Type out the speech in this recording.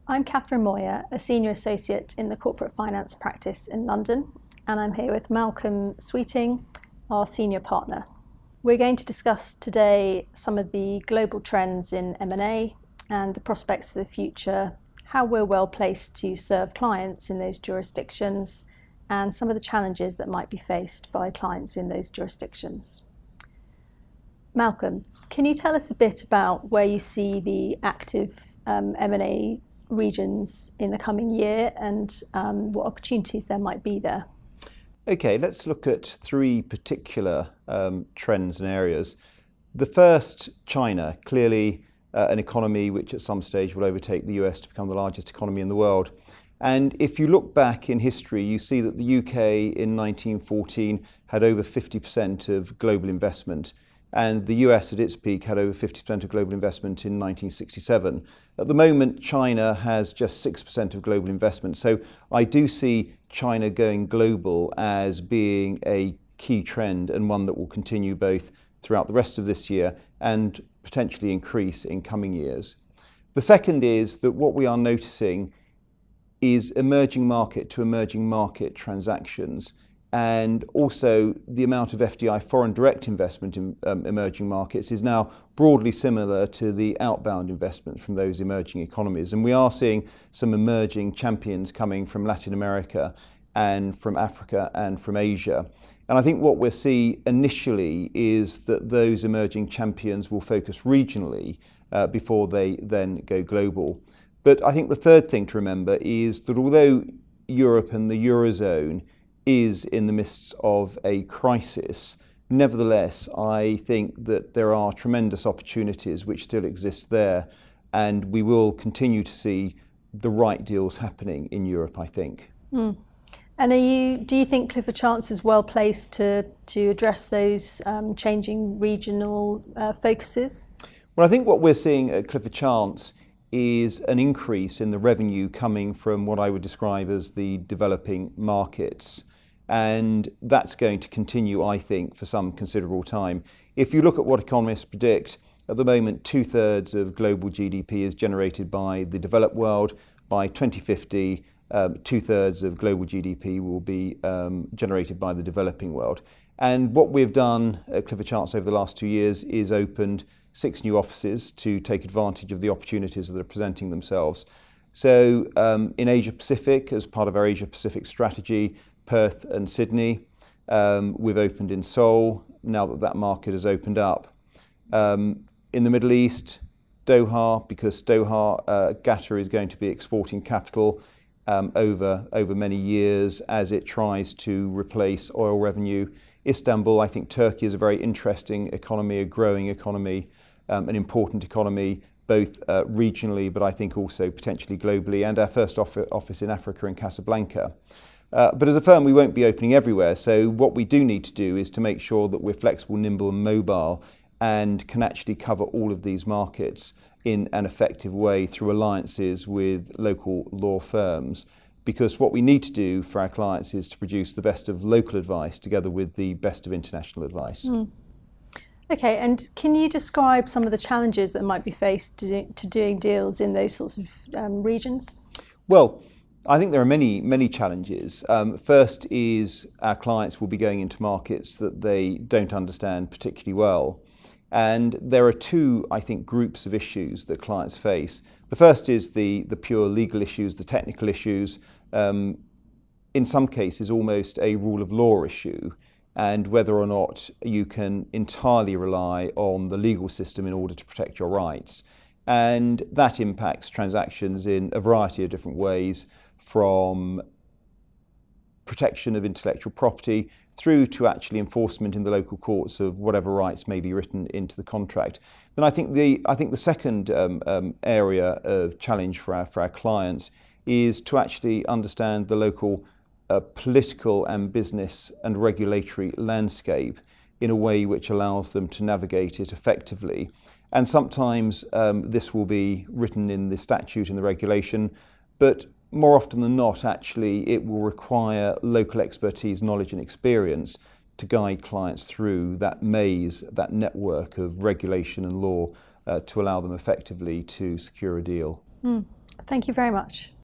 I'm Catherine Moyer, a Senior Associate in the Corporate Finance practice in London, and I'm here with Malcolm Sweeting, our Senior Partner. We're going to discuss today some of the global trends in M&A and the prospects for the future, how we're well placed to serve clients in those jurisdictions, and some of the challenges that might be faced by clients in those jurisdictions. Malcolm, can you tell us a bit about where you see the active M&A regions in the coming year and what opportunities there might be there? Okay, let's look at three particular trends and areas. The first, China, clearly an economy which at some stage will overtake the US to become the largest economy in the world. And if you look back in history, you see that the UK in 1914 had over 50% of global investment, and the US at its peak had over 50% of global investment in 1967. At the moment, China has just 6% of global investment. So I do see China going global as being a key trend and one that will continue both throughout the rest of this year and potentially increase in coming years. The second is that what we are noticing is emerging market to emerging market transactions, and also the amount of FDI, foreign direct investment in emerging markets, is now broadly similar to the outbound investment from those emerging economies. And we are seeing some emerging champions coming from Latin America and from Africa and from Asia. And I think what we'll see initially is that those emerging champions will focus regionally before they then go global. But I think the third thing to remember is that although Europe and the Eurozone is in the midst of a crisis, nevertheless, I think that there are tremendous opportunities which still exist there, and we will continue to see the right deals happening in Europe, I think. And do you think Clifford Chance is well placed to address those changing regional focuses? Well, I think what we're seeing at Clifford Chance is an increase in the revenue coming from what I would describe as the developing markets. And that's going to continue, I think, for some considerable time. If you look at what economists predict, at the moment, 2/3 of global GDP is generated by the developed world. By 2050, 2/3 of global GDP will be generated by the developing world. And what we've done at Clifford Chance over the last 2 years is opened 6 new offices to take advantage of the opportunities that are presenting themselves. So in Asia Pacific, as part of our Asia Pacific strategy, Perth and Sydney. We've opened in Seoul now that market has opened up. In the Middle East, Doha, because Doha, Qatar is going to be exporting capital over many years as it tries to replace oil revenue. Istanbul, I think Turkey is a very interesting economy, a growing economy, an important economy, both regionally, but I think also potentially globally, and our first office in Africa in Casablanca. But as a firm, we won't be opening everywhere. So what we do need to do is to make sure that we're flexible, nimble and mobile and can actually cover all of these markets in an effective way through alliances with local law firms. Because what we need to do for our clients is to produce the best of local advice together with the best of international advice. Okay, and can you describe some of the challenges that might be faced to doing deals in those sorts of regions? Well, I think there are many challenges. First is our clients will be going into markets that they don't understand particularly well. And there are two, I think, groups of issues that clients face. The first is the pure legal issues, the technical issues, in some cases almost a rule of law issue, and whether or not you can entirely rely on the legal system in order to protect your rights. And that impacts transactions in a variety of different ways, from protection of intellectual property through to actually enforcement in the local courts of whatever rights may be written into the contract. Then I think the second area of challenge for our clients is to actually understand the local political and business and regulatory landscape in a way which allows them to navigate it effectively. And sometimes this will be written in the statute and the regulation, but more often than not, actually, it will require local expertise, knowledge and experience to guide clients through that maze, that network of regulation and law to allow them effectively to secure a deal. Thank you very much.